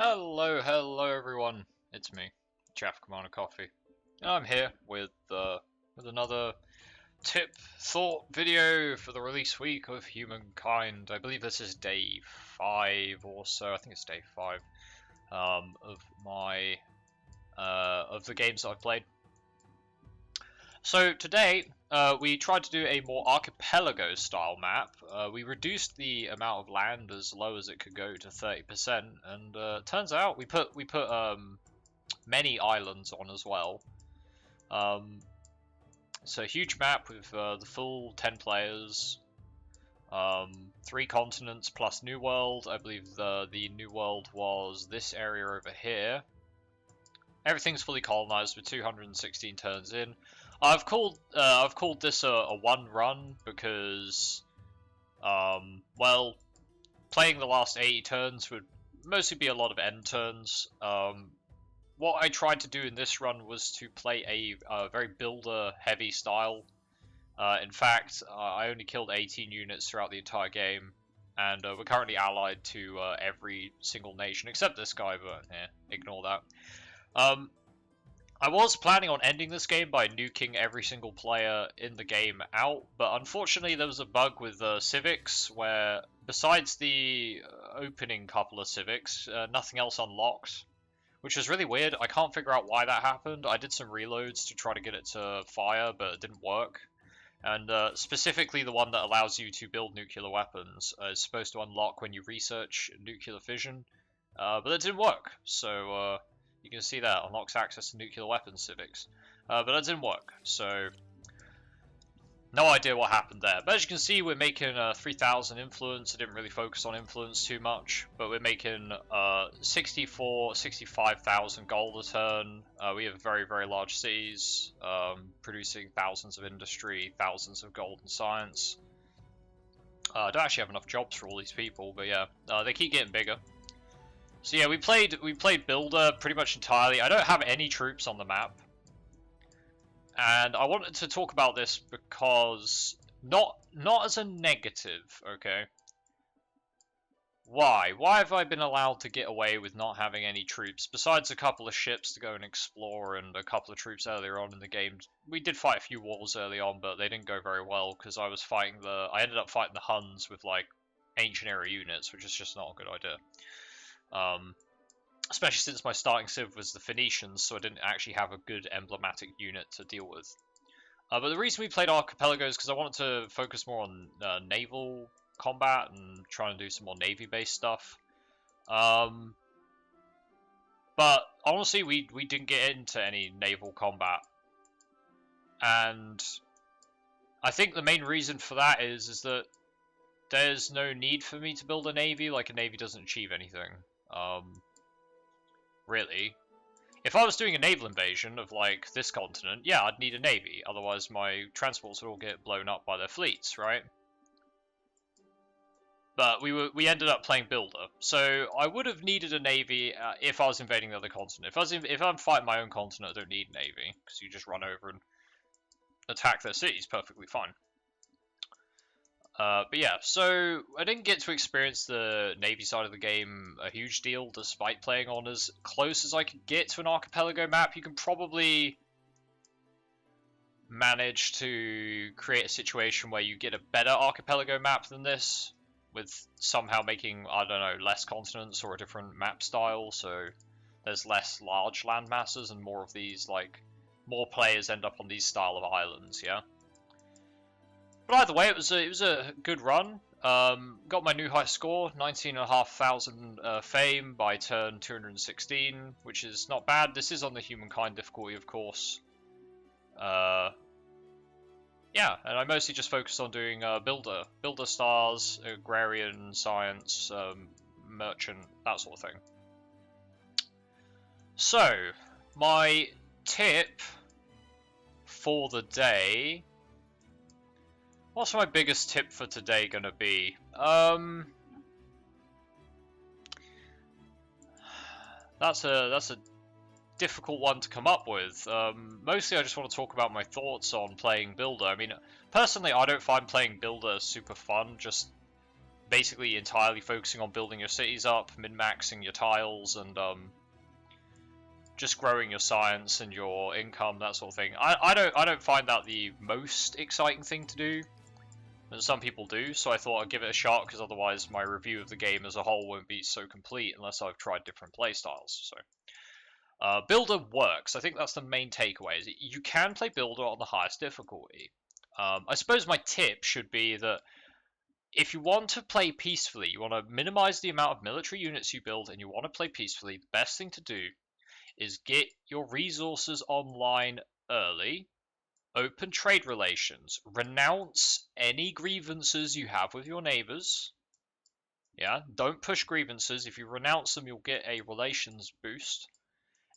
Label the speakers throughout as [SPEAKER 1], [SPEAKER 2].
[SPEAKER 1] Hello everyone. It's me, Chaff Commander Coffee. And I'm here with another tip thought video for the release week of Humankind. I believe this is day 5 or so. I think it's day 5 of my of the games that I've played. So today we tried to do a more archipelago style map. We reduced the amount of land as low as it could go to 30%, and turns out we put many islands on as well. So a huge map with the full 10 players, 3 continents plus New World. I believe the New World was this area over here. Everything's fully colonized with 216 turns in. I've called this a one run because, well, playing the last 80 turns would mostly be a lot of end turns. What I tried to do in this run was to play a very builder heavy style. In fact, I only killed 18 units throughout the entire game, and we're currently allied to every single nation except this guy, but yeah, ignore that. I was planning on ending this game by nuking every single player in the game out, but unfortunately there was a bug with civics where, besides the opening couple of civics, nothing else unlocked, which was really weird. I can't figure out why that happened. I did some reloads to try to get it to fire, but it didn't work. And specifically the one that allows you to build nuclear weapons is supposed to unlock when you research nuclear fission, but that didn't work, so you can see that unlocks access to nuclear weapons civics, but that didn't work, so no idea what happened there. But as you can see, we're making 3,000 influence. I didn't really focus on influence too much, but we're making 65,000 gold a turn. We have very, very large cities, producing thousands of industry, thousands of gold and science. I don't actually have enough jobs for all these people, but yeah, they keep getting bigger. So yeah, we played Builder pretty much entirely. I don't have any troops on the map. And I wanted to talk about this because not as a negative, okay? Why? Why have I been allowed to get away with not having any troops? Besides a couple of ships to go and explore and a couple of troops earlier on in the game. We did fight a few wars early on, but they didn't go very well because I ended up fighting the Huns with like ancient era units, which is just not a good idea. Especially since my starting civ was the Phoenicians, so I didn't actually have a good emblematic unit to deal with. But the reason we played Archipelago is because I wanted to focus more on naval combat and try and do some more navy-based stuff. But honestly, we didn't get into any naval combat, and I think the main reason for that is that there's no need for me to build a navy. Like, a navy doesn't achieve anything. Really. If I was doing a naval invasion of, like, this continent, yeah, I'd need a navy. Otherwise, my transports would all get blown up by their fleets, right? But we ended up playing Builder, so I would have needed a navy if I was invading the other continent. If I'm fighting my own continent, I don't need a navy, because you just run over and attack their cities perfectly fine. But yeah, so I didn't get to experience the Navy side of the game a huge deal, despite playing on as close as I could get to an archipelago map. You can probably manage to create a situation where you get a better archipelago map than this, with somehow making, I don't know, less continents or a different map style, so there's less large land masses and more of these, like, more players end up on these style of islands, yeah? But either way, it was a good run. Got my new high score, 19,500 fame by turn 216, which is not bad. This is on the Humankind difficulty, of course. Yeah, and I mostly just focused on doing builder stars, agrarian, science, merchant, that sort of thing. So, my tip for the day. What's my biggest tip for today gonna be? That's a difficult one to come up with. Mostly I just want to talk about my thoughts on playing Builder. I mean, personally I don't find playing Builder super fun, just basically entirely focusing on building your cities up, min-maxing your tiles, and just growing your science and your income, that sort of thing. I don't find that the most exciting thing to do, and some people do, so I thought I'd give it a shot, because otherwise my review of the game as a whole won't be so complete unless I've tried different playstyles. So Builder works. I think that's the main takeaway, is you can play Builder on the highest difficulty. I suppose my tip should be that if you want to play peacefully, you want to minimize the amount of military units you build, and you want to play peacefully, the best thing to do is get your resources online early, open trade relations, renounce any grievances you have with your neighbors. Yeah, don't push grievances. If you renounce them, you'll get a relations boost.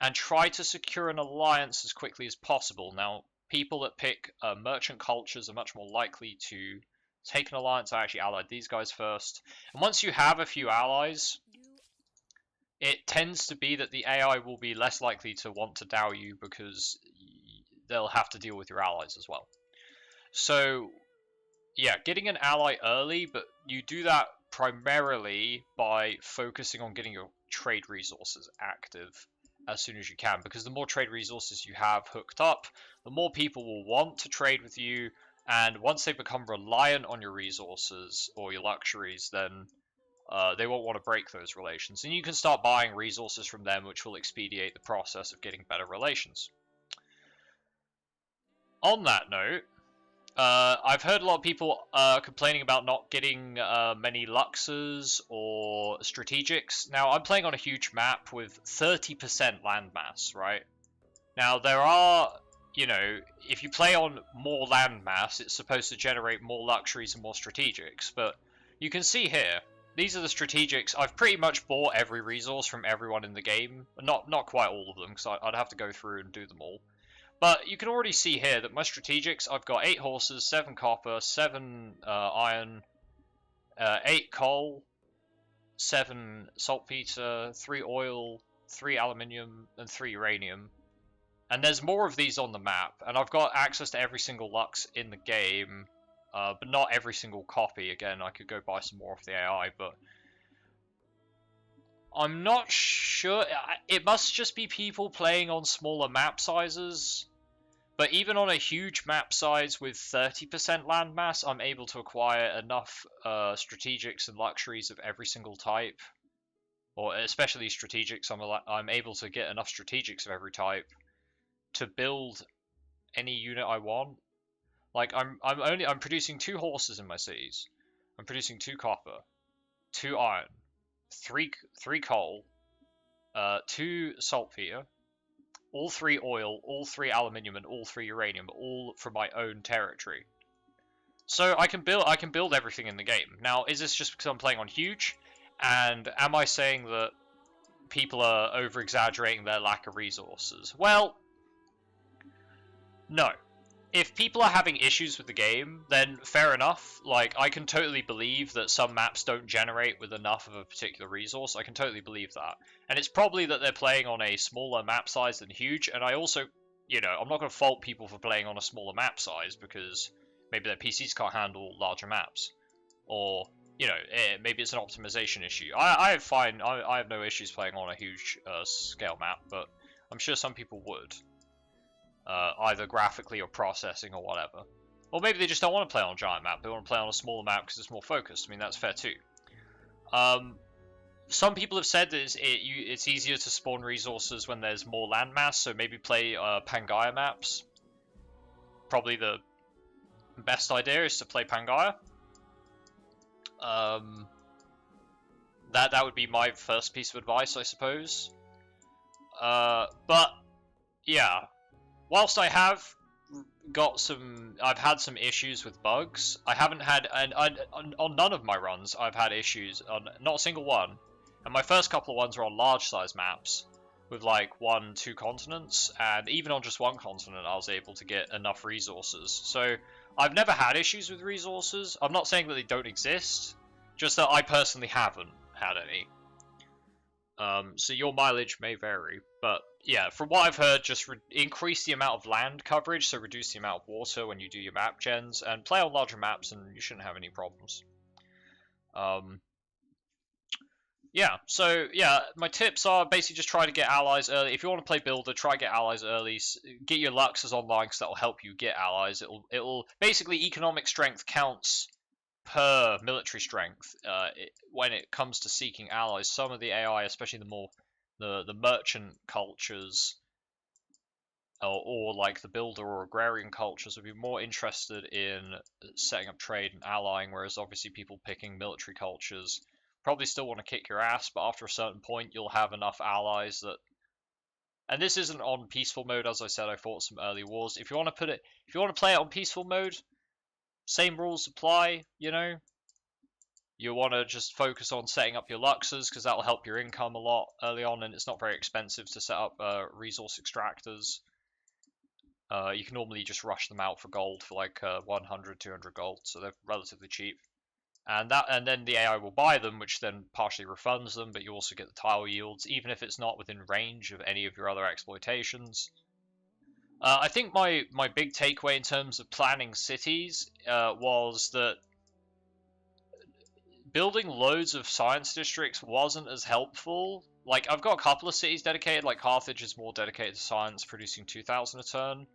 [SPEAKER 1] And try to secure an alliance as quickly as possible. Now, people that pick merchant cultures are much more likely to take an alliance. I actually allied these guys first. And once you have a few allies, it tends to be that the AI will be less likely to want to dow you, because they'll have to deal with your allies as well. So, yeah, getting an ally early, but you do that primarily by focusing on getting your trade resources active as soon as you can, because the more trade resources you have hooked up, the more people will want to trade with you, and once they become reliant on your resources or your luxuries, then they won't want to break those relations, and you can start buying resources from them, which will expedite the process of getting better relations. On that note, I've heard a lot of people complaining about not getting many luxes or strategics. Now, I'm playing on a huge map with 30% landmass, right? Now, there are, if you play on more landmass, it's supposed to generate more luxuries and more strategics, but you can see here, these are the strategics. I've pretty much bought every resource from everyone in the game. Not quite all of them, because I'd have to go through and do them all. But you can already see here that my strategics, I've got 8 horses, 7 copper, 7 iron, 8 coal, 7 saltpeter, 3 oil, 3 aluminium, and 3 uranium. And there's more of these on the map, and I've got access to every single lux in the game, but not every single copy. Again, I could go buy some more off the AI, but I'm not sure. It must just be people playing on smaller map sizes. But even on a huge map size with 30% landmass, I'm able to acquire enough strategics and luxuries of every single type. Or especially strategics, I'm able to get enough strategics of every type to build any unit I want. Like I'm producing 2 horses in my cities. I'm producing 2 copper, 2 iron, 3 coal, 2 saltpeter, all 3 oil, all 3 aluminium, and all 3 uranium, all from my own territory. So I can build everything in the game. Now, is this just because I'm playing on huge? And am I saying that people are over-exaggerating their lack of resources? Well, no. If people are having issues with the game, then fair enough. Like, I can totally believe that some maps don't generate with enough of a particular resource. I can totally believe that. And it's probably that they're playing on a smaller map size than huge, and I also, I'm not going to fault people for playing on a smaller map size, because maybe their PCs can't handle larger maps. Or, maybe it's an optimization issue. I have no issues playing on a huge scale map, but I'm sure some people would. Either graphically or processing or whatever. Or maybe they just don't want to play on a giant map, they want to play on a smaller map because it's more focused. I mean, that's fair too. Some people have said that it's easier to spawn resources when there's more landmass, so maybe play Pangaea maps. Probably the best idea is to play Pangaea. That would be my first piece of advice, I suppose. But, yeah. Whilst I have I've had some issues with bugs. I haven't had, on none of my runs, I've had issues, on not a single one. And my first couple of ones were on large size maps, with like 1, 2 continents, and even on just one continent I was able to get enough resources. So, I've never had issues with resources. I'm not saying that they don't exist, just that I personally haven't had any. So your mileage may vary, but yeah, from what I've heard, just increase the amount of land coverage, so reduce the amount of water when you do your map gens, and play on larger maps and you shouldn't have any problems. Yeah, so yeah, my tips are basically just try to get allies early. If you want to play builder, try to get allies early. Get your Luxes online because that will help you get allies. It'll basically economic strength counts per military strength when it comes to seeking allies. Some of the AI, especially the merchant cultures or like the builder or agrarian cultures, would be more interested in setting up trade and allying, whereas obviously people picking military cultures probably still want to kick your ass, but after a certain point you'll have enough allies that. And this isn't on peaceful mode, as I said. I fought some early wars. If you want to play it on peaceful mode, same rules apply. You want to just focus on setting up your Luxes because that will help your income a lot early on, and it's not very expensive to set up resource extractors. You can normally just rush them out for gold for like 100, 200 gold, so they're relatively cheap. And then the AI will buy them, which then partially refunds them, but you also get the tile yields, even if it's not within range of any of your other exploitations. I think my big takeaway in terms of planning cities was that building loads of science districts wasn't as helpful. Like, I've got a couple of cities dedicated, like Carthage is more dedicated to science, producing 2,000 a turn.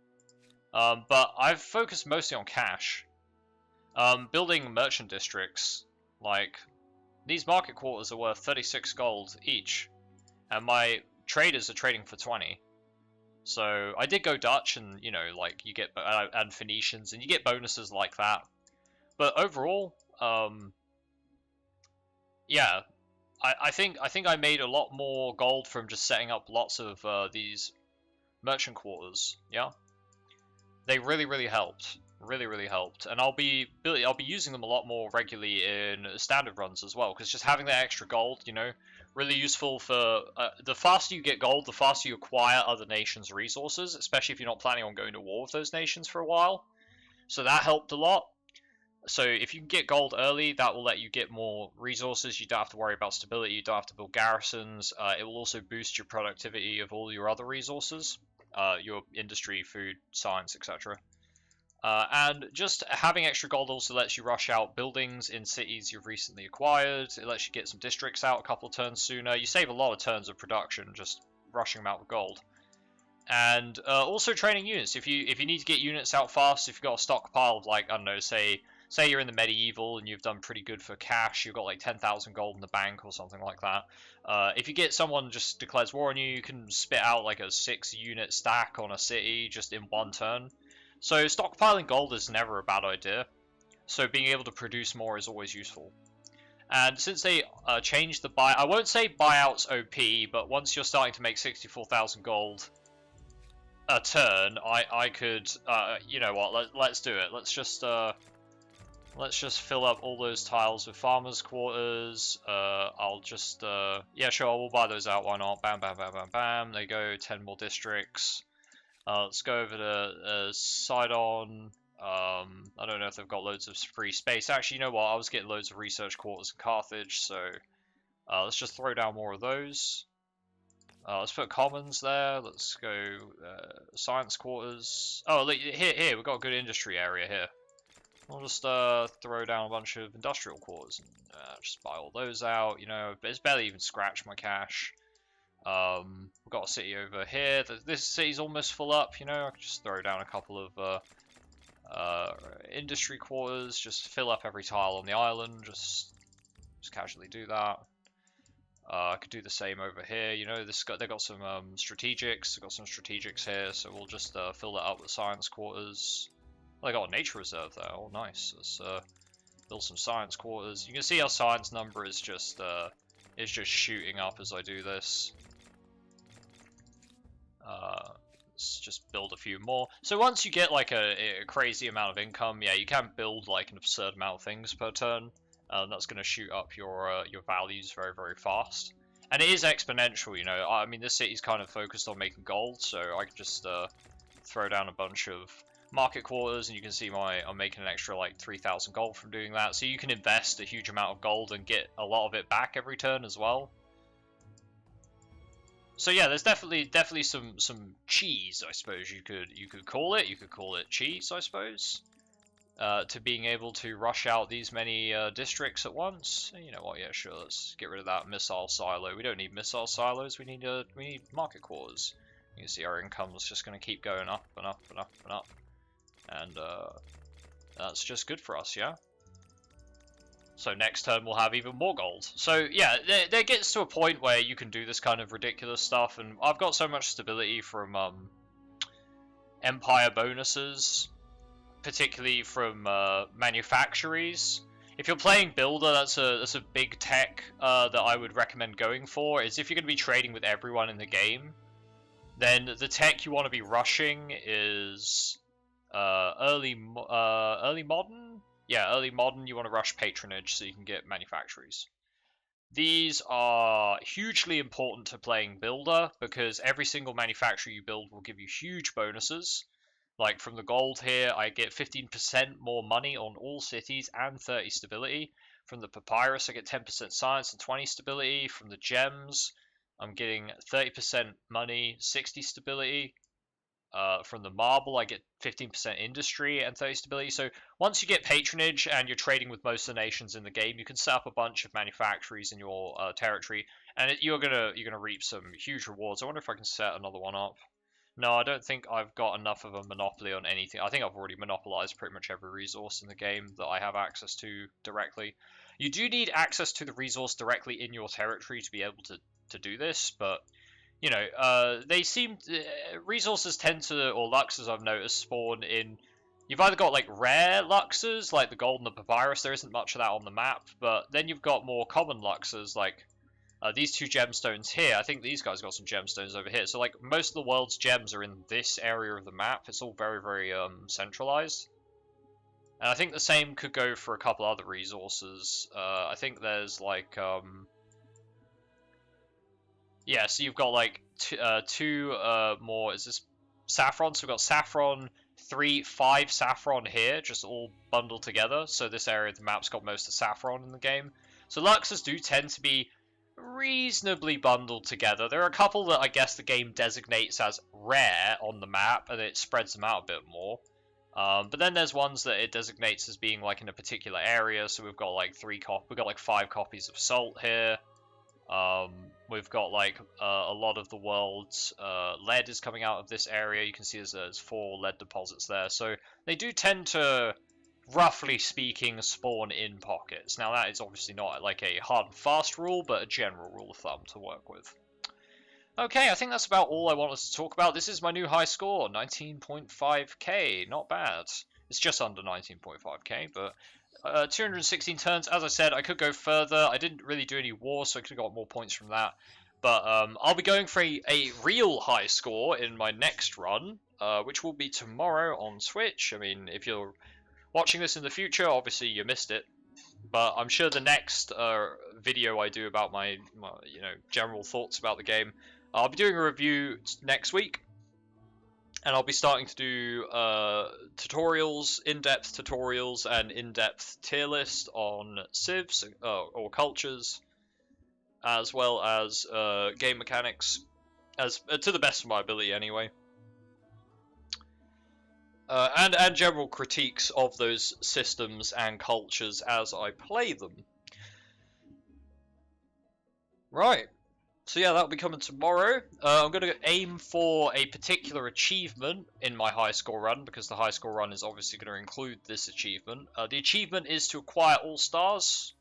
[SPEAKER 1] But I've focused mostly on cash. Building merchant districts, like, these market quarters are worth 36 gold each, and my traders are trading for 20. So I did go Dutch, and like you get and Phoenicians, and you get bonuses like that. But overall, yeah, I think I made a lot more gold from just setting up lots of these merchant quarters. Yeah, they really helped. Really helped, and I'll be using them a lot more regularly in standard runs as well. Because just having that extra gold, really useful for the faster you get gold, the faster you acquire other nations' resources. Especially if you're not planning on going to war with those nations for a while. So that helped a lot. So if you can get gold early, that will let you get more resources. You don't have to worry about stability. You don't have to build garrisons. It will also boost your productivity of all your other resources, your industry, food, science, etc. And just having extra gold also lets you rush out buildings in cities you've recently acquired. It lets you get some districts out a couple of turns sooner. You save a lot of turns of production just rushing them out with gold. And also training units. If you need to get units out fast, if you've got a stockpile of, like, I don't know, say you're in the medieval and you've done pretty good for cash, you've got like 10,000 gold in the bank or something like that. If you get someone just declares war on you, you can spit out like a 6-unit stack on a city just in one turn. So stockpiling gold is never a bad idea. So being able to produce more is always useful. And since they changed the buy, I won't say buyouts OP, but once you're starting to make 64,000 gold a turn, I could, you know what? Let's do it. Let's just fill up all those tiles with farmers' quarters. I'll just, yeah, sure, I will buy those out. Why not? Bam, bam, bam, bam, bam. There you go. 10 more districts. Let's go over to Sidon. I don't know if they've got loads of free space. Actually, you know what? I was getting loads of research quarters in Carthage, so let's just throw down more of those. Let's put commons there. Let's go science quarters. Oh, look, here, we've got a good industry area here. I'll just throw down a bunch of industrial quarters and just buy all those out. It's barely even scratched my cash. We've got a city over here. This city's almost full up. I can just throw down a couple of industry quarters. Just fill up every tile on the island. Just casually do that. I could do the same over here. They've got some strategics. They've got some strategics here, so we'll just fill that up with science quarters. Well, they got a nature reserve there. Oh, nice. Let's build some science quarters. You can see our science number is just shooting up as I do this. Let's just build a few more. So once you get like a crazy amount of income, yeah, you can build like an absurd amount of things per turn. That's going to shoot up your values very fast. And it is exponential. I mean, this city's kind of focused on making gold, so I can just throw down a bunch of market quarters, and you can see I'm making an extra like 3,000 gold from doing that. So you can invest a huge amount of gold and get a lot of it back every turn as well. So yeah, there's definitely some cheese, I suppose you could call it. You could call it cheese, I suppose. to being able to rush out these many districts at once. You know what? Yeah, sure. Let's get rid of that missile silo. We don't need missile silos. We need market quarters. You can see our income is just going to keep going up and up and up and up, and that's just good for us, yeah. So next turn we'll have even more gold. So yeah, there gets to a point where you can do this kind of ridiculous stuff, and I've got so much stability from empire bonuses, particularly from manufactories. If you're playing builder, that's a big tech that I would recommend going for. Is if you're going to be trading with everyone in the game, then the tech you want to be rushing is early modern. Yeah, early modern. You want to rush patronage so you can get manufactories. These are hugely important to playing builder because every single manufacturer you build will give you huge bonuses. Like from the gold here, I get 15% more money on all cities and 30 stability. From the papyrus, I get 10% science and 20 stability. From the gems, I'm getting 30% money, 60 stability. From the marble, I get 15% industry and 30 stability. So once you get patronage and you're trading with most of the nations in the game, you can set up a bunch of manufactories in your territory, and you're gonna reap some huge rewards. I wonder if I can set another one up. No, I don't think I've got enough of a monopoly on anything. I think I've already monopolized pretty much every resource in the game that I have access to directly. You do need access to the resource directly in your territory to be able to do this, but you know, they seem resources tend to, or luxes I've noticed, spawn in. You've either got like rare luxes, like the gold and the papyrus. There isn't much of that on the map, but then you've got more common luxes, like these two gemstones here. I think these guys got some gemstones over here. So like most of the world's gems are in this area of the map. It's all very, very centralized. And I think the same could go for a couple other resources. I think there's like yeah, so you've got like two more. Is this saffron? So we've got saffron, 3, 5 saffron here, just all bundled together. So this area of the map's got most of saffron in the game. So luxes do tend to be reasonably bundled together. There are a couple that I guess the game designates as rare on the map, and it spreads them out a bit more. But then there's ones that it designates as being like in a particular area. So we've got like we've got like 5 copies of salt here. We've got like a lot of the world's lead is coming out of this area. You can see there's 4 lead deposits there. So they do tend to, roughly speaking, spawn in pockets. Now that is obviously not like a hard and fast rule, but a general rule of thumb to work with. Okay, I think that's about all I wanted to talk about. This is my new high score, 19.5k. Not bad. It's just under 19.5k, but 216 turns. As I said, I could go further. I didn't really do any wars, so I could have got more points from that. But I'll be going for a real high score in my next run, which will be tomorrow on Twitch. I mean, if you're watching this in the future, obviously you missed it. But I'm sure the next video I do about my general thoughts about the game, I'll be doing a review next week. And I'll be starting to do tutorials, in-depth tutorials, and in-depth tier list on civs or cultures, as well as game mechanics, as to the best of my ability anyway. And general critiques of those systems and cultures as I play them. Right. So yeah, that'll be coming tomorrow. I'm going to aim for a particular achievement in my high score run, because the high score run is obviously going to include this achievement. The achievement is to acquire all stars,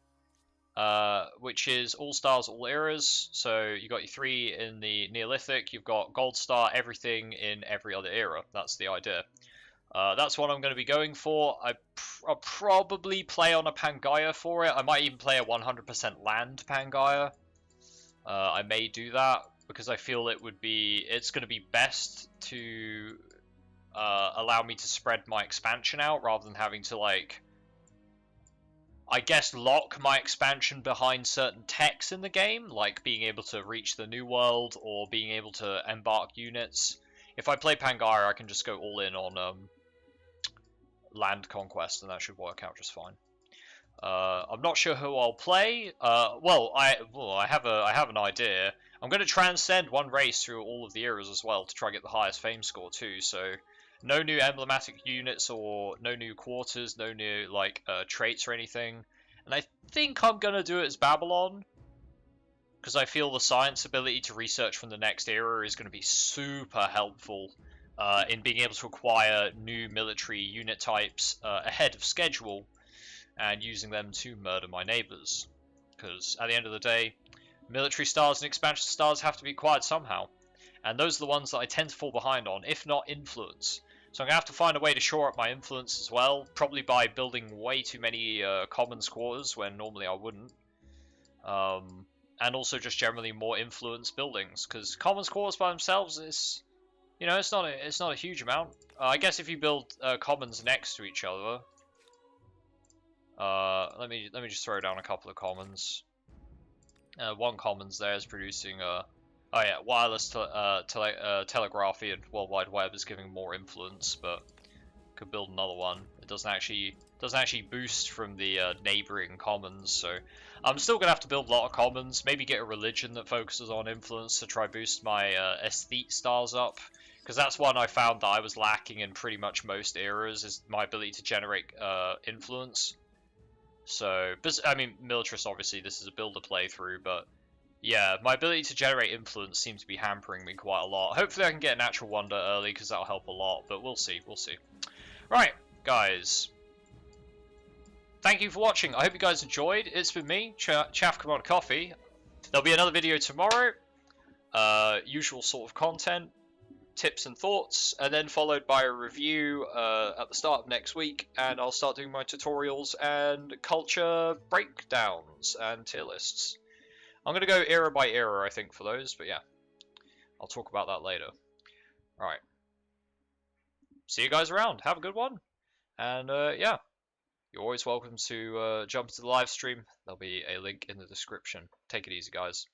[SPEAKER 1] which is all stars, all eras. So you got your 3 in the Neolithic, you've got gold star, everything in every other era. That's the idea. That's what I'm going to be going for. I'll probably play on a Pangaea for it. I might even play a 100% land Pangaea. I may do that because I feel it's going to be best to allow me to spread my expansion out rather than having to, like, I guess, lock my expansion behind certain techs in the game, like being able to reach the new world or being able to embark units. If I play Pangaea, I can just go all in on land conquest, and that should work out just fine. I'm not sure who I'll play. I have an idea. I'm going to transcend one race through all of the eras as well to try to get the highest fame score too. So No new emblematic units or no new quarters, no new like traits or anything. And I think I'm gonna do it as Babylon, because I feel the science ability to research from the next era is going to be super helpful in being able to acquire new military unit types ahead of schedule and using them to murder my neighbors. Because at the end of the day, military stars and expansion stars have to be acquired somehow. And those are the ones that I tend to fall behind on, if not influence. So I'm going to have to find a way to shore up my influence as well, probably by building way too many commons quarters when normally I wouldn't. And also just generally more influence buildings, because commons quarters by themselves is, you know, it's not a huge amount. I guess if you build commons next to each other, let me just throw down a couple of commons. One commons there is producing oh yeah, wireless telegraphy and World Wide Web is giving more influence, but could build another one. It doesn't actually boost from the neighboring commons, so I'm still gonna have to build a lot of commons. Maybe get a religion that focuses on influence to try boost my aesthete stars up, because that's one I found that I was lacking in pretty much most eras, is my ability to generate influence. So, but I mean, militarist obviously this is a builder playthrough, but yeah, my ability to generate influence seems to be hampering me quite a lot. Hopefully I can get a natural wonder early, because that'll help a lot, but we'll see, we'll see. Right, guys. Thank you for watching. I hope you guys enjoyed. It's been me, Chaff Commander Coffee. There'll be another video tomorrow. Usual sort of content, tips and thoughts, and then followed by a review at the start of next week, and I'll start doing my tutorials and culture breakdowns and tier lists. I'm going to go era by era, I think, for those, but yeah. I'll talk about that later. Alright. See you guys around. Have a good one. And yeah. You're always welcome to jump to the live stream. There'll be a link in the description. Take it easy, guys.